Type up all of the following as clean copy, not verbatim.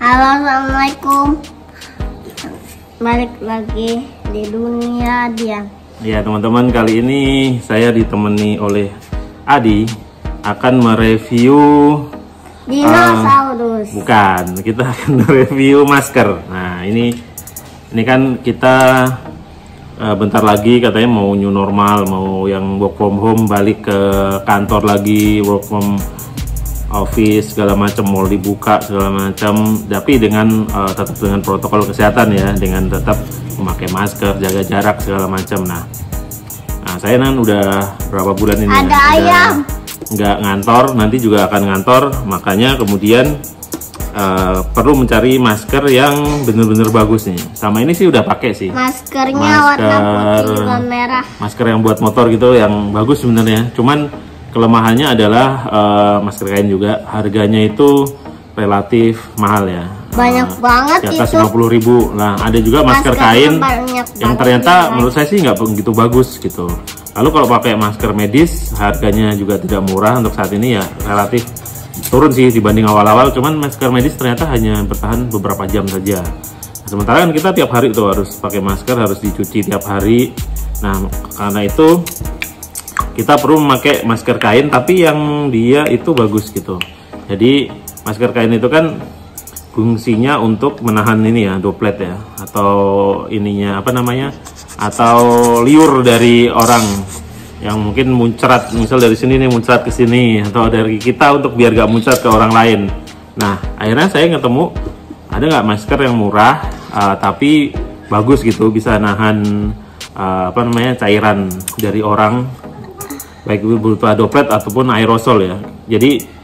Halo, assalamualaikum. Balik lagi di dunia Dian. Ya teman-teman, kali ini saya ditemani oleh Adi akan mereview dinosaurus. Bukan, kita akan mereview masker. Nah ini kan kita bentar lagi katanya mau new normal, mau yang work from home, balik ke kantor lagi, work from office segala macam, mall dibuka segala macam, tapi dengan tetap dengan protokol kesehatan ya, dengan tetap memakai masker, jaga jarak segala macam. Nah saya kan udah berapa bulan ini ada ayam nggak ngantor, nanti juga akan ngantor, makanya kemudian perlu mencari masker yang bener-bener bagus nih. Sama ini sih udah pakai sih, maskernya warna putih dan merah, masker yang buat motor gitu, yang bagus sebenarnya. Cuman kelemahannya adalah masker kain juga harganya itu relatif mahal ya, banyak banget di atas itu 50.000. Nah ada juga masker kain yang ternyata menurut saya sih nggak begitu bagus gitu. Lalu kalau pakai masker medis harganya juga tidak murah untuk saat ini ya, relatif turun sih dibanding awal-awal. Cuman masker medis ternyata hanya bertahan beberapa jam saja. Nah, sementara kan kita tiap hari tuh harus pakai masker, harus dicuci tiap hari. Nah karena itu kita perlu memakai masker kain tapi yang dia itu bagus gitu. Jadi masker kain itu kan fungsinya untuk menahan ini ya, droplet ya, atau ininya apa namanya, atau liur dari orang yang mungkin muncrat, misal dari sini nih muncrat ke sini, atau dari kita untuk biar gak muncrat ke orang lain. Nah akhirnya saya ketemu ada nggak masker yang murah tapi bagus gitu, bisa nahan apa namanya, cairan dari orang, baik berupa droplet ataupun aerosol ya. Jadi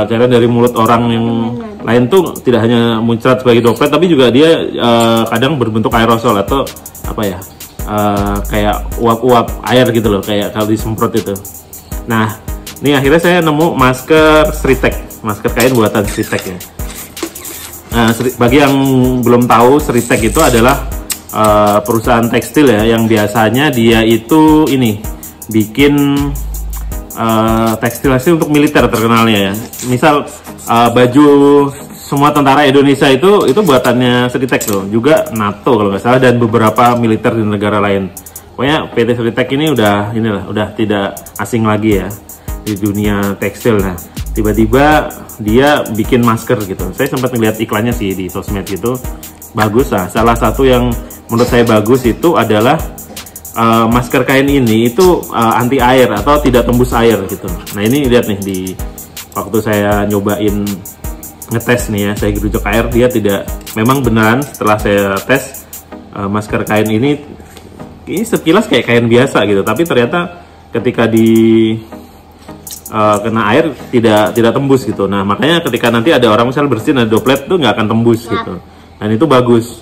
cairan dari mulut orang yang lain tuh tidak hanya muncrat sebagai droplet, tapi juga dia kadang berbentuk aerosol atau apa ya, kayak uap-uap air gitu loh, kayak kalau disemprot itu. Nah ini akhirnya saya nemu masker Sritek, masker kain buatan Sritek ya. Nah, bagi yang belum tahu, Sritek itu adalah perusahaan tekstil ya, yang biasanya dia itu ini bikin tekstil untuk militer terkenalnya ya. Misal baju semua tentara Indonesia itu buatannya Sritek tuh, juga NATO kalau nggak salah, dan beberapa militer di negara lain. Pokoknya PT Sritek ini udah tidak asing lagi ya di dunia tekstil. Nah tiba-tiba dia bikin masker gitu. Saya sempat melihat iklannya sih di sosmed gitu, bagus lah. Salah satu yang menurut saya bagus itu adalah masker kain ini itu anti air atau tidak tembus air gitu. Nah ini lihat nih, di waktu saya nyobain ngetes nih ya, saya gerujuk air, dia tidak, memang beneran setelah saya tes masker kain ini sekilas kayak kain biasa gitu, tapi ternyata ketika di kena air tidak tembus gitu. Nah makanya ketika nanti ada orang misal bersin ada droplet tuh nggak akan tembus gitu, dan itu bagus.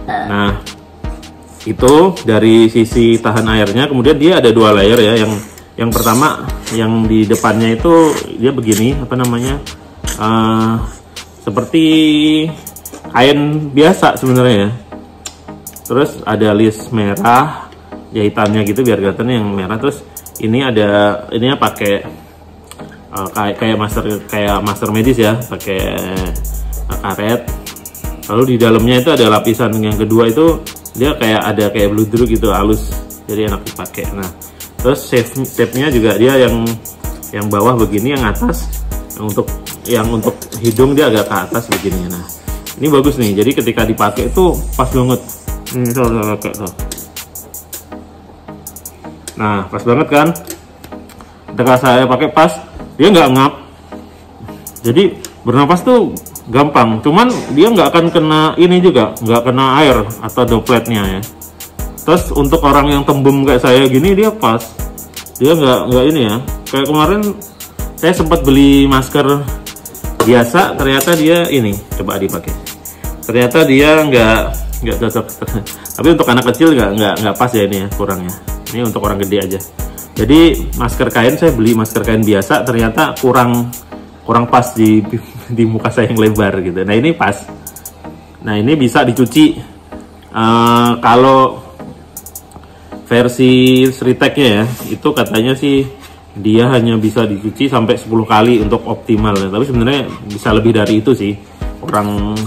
Nah itu dari sisi tahan airnya. Kemudian dia ada dua layer ya, yang pertama yang di depannya itu dia begini, apa namanya, seperti kain biasa sebenarnya ya. Terus ada list merah jahitannya gitu biar kelihatan yang merah. Terus ini ininya pakai kayak masker medis ya, pakai karet. Lalu di dalamnya itu ada lapisan yang kedua, itu dia kayak bludru gitu, halus, jadi enak dipakai. Nah terus shape-nya juga dia yang bawah begini, yang atas yang untuk hidung dia agak ke atas begini. Nah ini bagus nih, jadi ketika dipakai itu pas banget. Ini saya pakai tuh. Nah pas banget kan, ketika saya pakai pas, dia nggak ngap, jadi bernapas tuh gampang. Cuman dia nggak akan kena ini juga, nggak kena air atau dropletnya ya. Terus untuk orang yang tembem kayak saya gini, dia pas, dia nggak ini ya. Kayak kemarin saya sempat beli masker biasa, ternyata dia ini, coba dipakai, ternyata dia nggak cocok. Tapi untuk anak kecil nggak pas ya ini ya, kurangnya. Ini untuk orang gede aja. Jadi masker kain, saya beli masker kain biasa, ternyata kurang pas di muka saya yang lebar gitu. Nah ini pas. Nah ini bisa dicuci. Kalau versi Sriteknya ya, itu katanya sih dia hanya bisa dicuci sampai 10 kali untuk optimal ya. Tapi sebenarnya bisa lebih dari itu sih. orang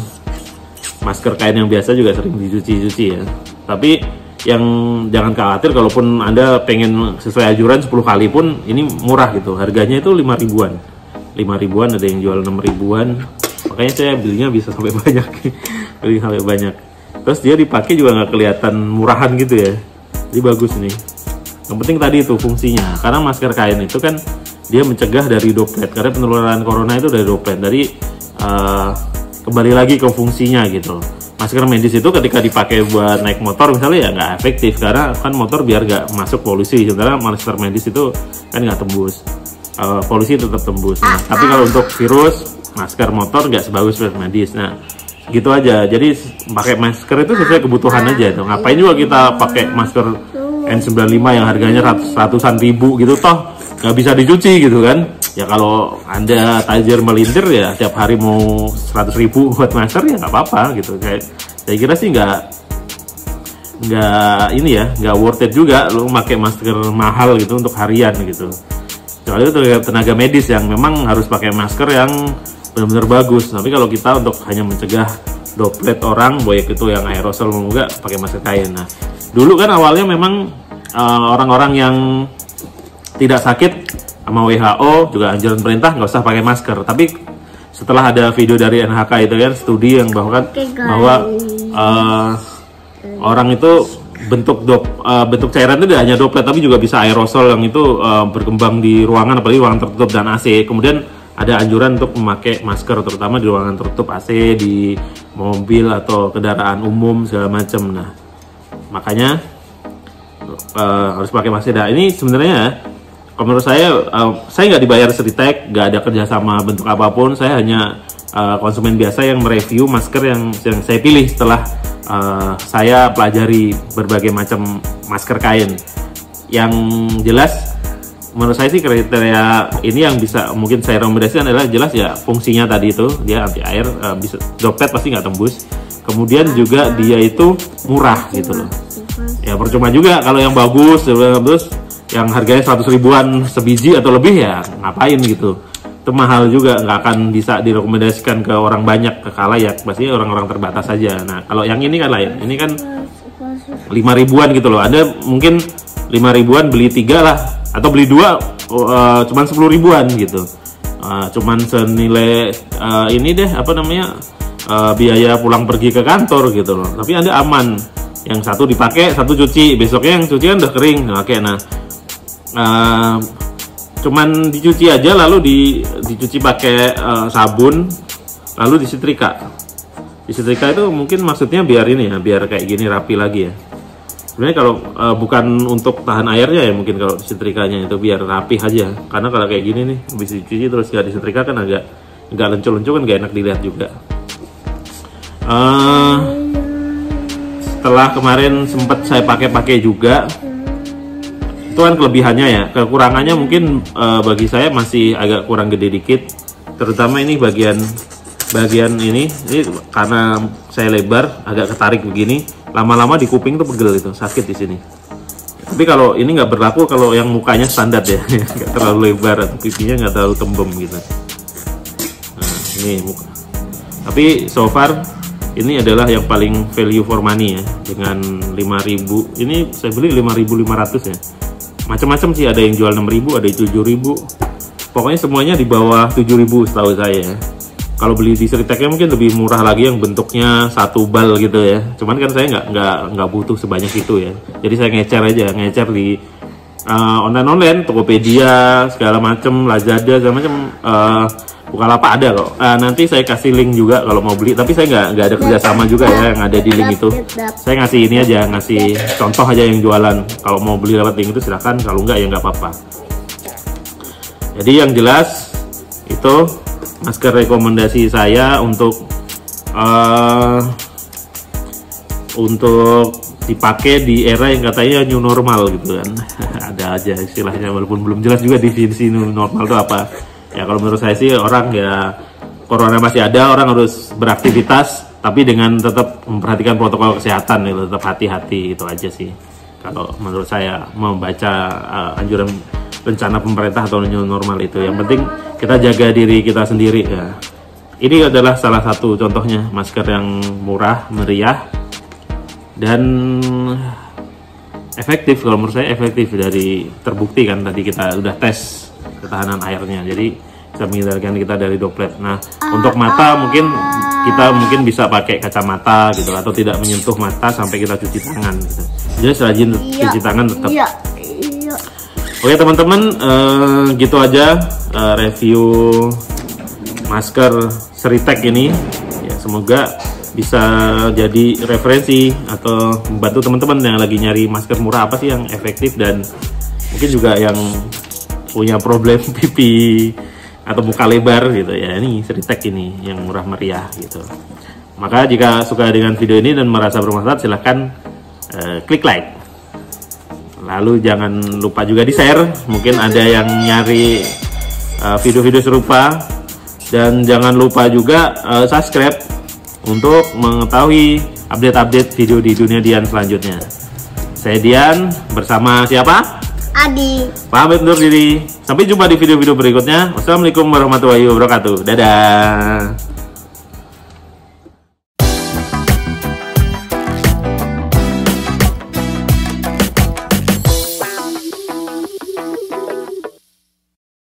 masker kain yang biasa juga sering dicuci-cuci ya. Tapi yang jangan khawatir, kalaupun Anda pengen sesuai anjuran 10 kali pun ini murah gitu. Harganya itu 5 ribuan. 5 ribuan, ada yang jual 6 ribuan. Makanya saya belinya bisa sampai banyak. Beli sampai banyak. Terus dia dipakai juga nggak kelihatan murahan gitu ya. Jadi bagus nih. Yang penting tadi itu fungsinya. Karena masker kain itu kan dia mencegah dari droplet. Karena penularan corona itu dari droplet. Dari kembali lagi ke fungsinya gitu. Masker medis itu ketika dipakai buat naik motor misalnya ya nggak efektif, karena kan motor biar nggak masuk polusi. Sementara masker medis itu kan nggak tembus, polusi tetap tembus. Nah, tapi kalau untuk virus, masker motor nggak sebagus masker medis. Nah gitu aja. Jadi pakai masker itu sesuai kebutuhan aja tuh. Ngapain juga kita pakai masker N95 yang harganya ratusan ribu gitu, toh nggak bisa dicuci gitu kan. Ya kalau Anda tajir melintir ya tiap hari mau 100 ribu buat masker ya nggak apa-apa gitu. Saya kira sih nggak ini ya, nggak worth it juga lo pakai masker mahal gitu untuk harian gitu. Kecuali itu tenaga medis yang memang harus pakai masker yang benar-benar bagus. Tapi kalau kita untuk hanya mencegah droplet orang, baik itu yang aerosol enggak, pakai masker kain. Nah dulu kan awalnya memang orang-orang yang tidak sakit sama WHO juga anjuran perintah nggak usah pakai masker. Tapi setelah ada video dari NHK itu kan, studi yang bahwa orang itu bentuk cairan itu tidak hanya droplet tapi juga bisa aerosol yang itu berkembang di ruangan, apalagi ruangan tertutup dan AC. Kemudian ada anjuran untuk memakai masker terutama di ruangan tertutup, AC, di mobil atau kendaraan umum segala macam. Nah makanya harus pakai masker. Nah ini sebenarnya menurut saya nggak dibayar Sritek, nggak ada kerjasama bentuk apapun. Saya hanya konsumen biasa yang mereview masker yang saya pilih setelah saya pelajari berbagai macam masker kain. Yang jelas menurut saya sih kriteria ini yang bisa mungkin saya rekomendasikan adalah jelas ya fungsinya tadi itu, dia anti air, bisa droplet pasti nggak tembus. Kemudian juga dia itu murah gitu loh. Ya percuma juga kalau yang bagus yang harganya 100 ribuan sebiji atau lebih ya ngapain gitu. Itu mahal juga, nggak akan bisa direkomendasikan ke orang banyak, ke khalayak, pastinya orang-orang terbatas saja. Nah kalau yang ini kan lain, ini kan 5 ribuan gitu loh. Anda mungkin 5 ribuan beli 3 lah, atau beli 2 cuman 10 ribuan gitu. Cuman senilai ini deh apa namanya biaya pulang pergi ke kantor gitu loh. Tapi Anda aman, yang satu dipakai, satu cuci, besoknya yang cucian udah kering. Oke, nah cuman dicuci aja lalu dicuci pakai sabun lalu disetrika. Disetrika itu mungkin maksudnya biar ini ya, biar kayak gini rapi lagi ya. Sebenarnya kalau bukan untuk tahan airnya ya, mungkin kalau disetrikanya itu biar rapi aja. Karena kalau kayak gini nih habis dicuci terus nggak disetrika kan agak lencu-lencu kan, gak enak dilihat juga. Setelah kemarin sempat saya pakai juga, itu kan kelebihannya ya. Kekurangannya mungkin bagi saya masih agak kurang gede dikit, terutama ini bagian ini karena saya lebar agak ketarik begini, lama-lama di kuping tuh pegel, itu sakit di sini. Tapi kalau ini nggak berlaku kalau yang mukanya standar ya, nggak terlalu lebar atau pipinya nggak terlalu tembem gitu. Nah ini muka. Tapi so far ini adalah yang paling value for money ya, dengan 5.000. Ini saya beli 5.500 ya. Macam-macam sih, ada yang jual 6.000, ada yang 7.000. Pokoknya semuanya di bawah 7.000 setahu saya. Kalau beli di Sriteknya mungkin lebih murah lagi yang bentuknya satu bal gitu ya. Cuman kan saya nggak butuh sebanyak itu ya. Jadi saya ngecer di online, Tokopedia segala macam, Lazada segala macam, Bukalapak ada kok. Nanti saya kasih link juga kalau mau beli. Tapi saya nggak ada kerjasama juga ya yang ada di link itu. Saya ngasih ini aja, ngasih contoh aja yang jualan. Kalau mau beli lewat link itu silahkan. Kalau nggak ya nggak apa-apa. Jadi yang jelas itu masker rekomendasi saya untuk dipakai di era yang katanya new normal gitu kan. Ada aja istilahnya, walaupun belum jelas juga definisi new normal itu apa. Ya kalau menurut saya sih orang ya, corona masih ada, orang harus beraktivitas tapi dengan tetap memperhatikan protokol kesehatan gitu, tetap hati-hati, itu aja sih. Kalau menurut saya membaca anjuran rencana pemerintah atau new normal itu, yang penting kita jaga diri kita sendiri ya. ini adalah salah satu contohnya masker yang murah, meriah, dan efektif. Kalau menurut saya efektif, dari terbukti kan tadi kita udah tes ketahanan airnya, jadi bisa menghindarkan kita dari droplet. Nah, untuk mata mungkin kita bisa pakai kacamata gitu, atau tidak menyentuh mata sampai kita cuci tangan gitu. Jadi rajin cuci tangan tetap. Iya. Oke teman-teman, gitu aja review masker Sritek ini. Ya, semoga bisa jadi referensi atau membantu teman-teman yang lagi nyari masker murah apa sih yang efektif, dan mungkin juga yang punya problem pipi atau muka lebar gitu ya. Ini Sritek ini yang murah meriah gitu. Maka jika suka dengan video ini dan merasa bermanfaat, silahkan klik like. Lalu jangan lupa juga di share, mungkin ada yang nyari video-video serupa. Dan jangan lupa juga subscribe untuk mengetahui update-update video di dunia Dian selanjutnya. Saya Dian bersama siapa? Adi. Pamit undur diri. Sampai jumpa di video-video berikutnya. Wassalamualaikum warahmatullahi wabarakatuh. Dadah.